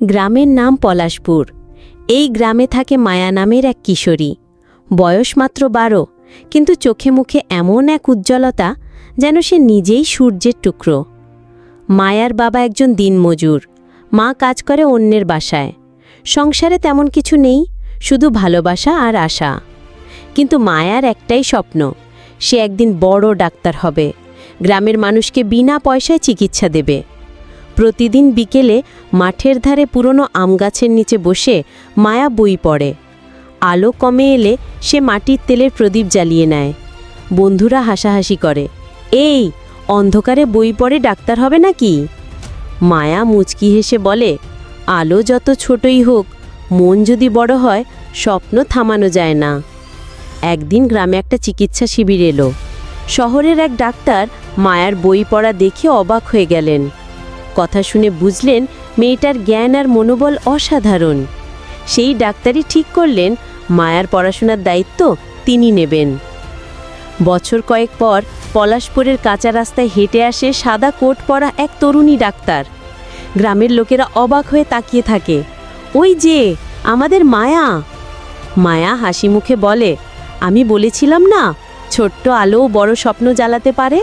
গ্রামের নাম পলাশপুর। এই গ্রামে থাকে মায়া নামের এক কিশোরী। বয়স মাত্র 12, কিন্তু চোখে মুখে এমন এক উজ্জ্বলতা যেন সে নিজেই সূর্যের টুকরো। মায়ার বাবা একজন দিনমজুর, মা কাজ করে অন্যের বাসায়। সংসারে তেমন কিছু নেই, শুধু ভালোবাসা আর আশা। কিন্তু মায়ার একটাই স্বপ্ন, সে একদিন বড় ডাক্তার হবে, গ্রামের মানুষকে বিনা পয়সায় চিকিৎসা দেবে। প্রতিদিন বিকেলে মাঠের ধারে পুরনো আম গাছের নিচে বসে মায়া বই পড়ে। আলো কমে এলে সে মাটির তেলের প্রদীপ জ্বালিয়ে নেয়। বন্ধুরা হাসাহাসি করে, এই অন্ধকারে বই পড়ে ডাক্তার হবে নাকি? মায়া মুচকি হেসে বলে, আলো যত ছোটই হোক, মন যদি বড় হয়, স্বপ্ন থামানো যায় না। একদিন গ্রামে একটা চিকিৎসা শিবির এলো। শহরের এক ডাক্তার মায়ার বই পড়া দেখে অবাক হয়ে গেলেন। কথা শুনে বুঝলেন মেয়েটার জ্ঞান আর মনোবল অসাধারণ। সেই ডাক্তারই ঠিক করলেন মায়ার পড়াশোনার দায়িত্ব তিনি নেবেন। বছর কয়েক পর পলাশপুরের কাঁচা রাস্তায় হেঁটে আসে সাদা কোট পরা এক তরুণী ডাক্তার। গ্রামের লোকেরা অবাক হয়ে তাকিয়ে থাকে, ওই যে আমাদের মায়া। মায়া হাসি মুখে বলে, আমি বলেছিলাম না, ছোট্ট আলো বড় স্বপ্ন জ্বালাতে পারে।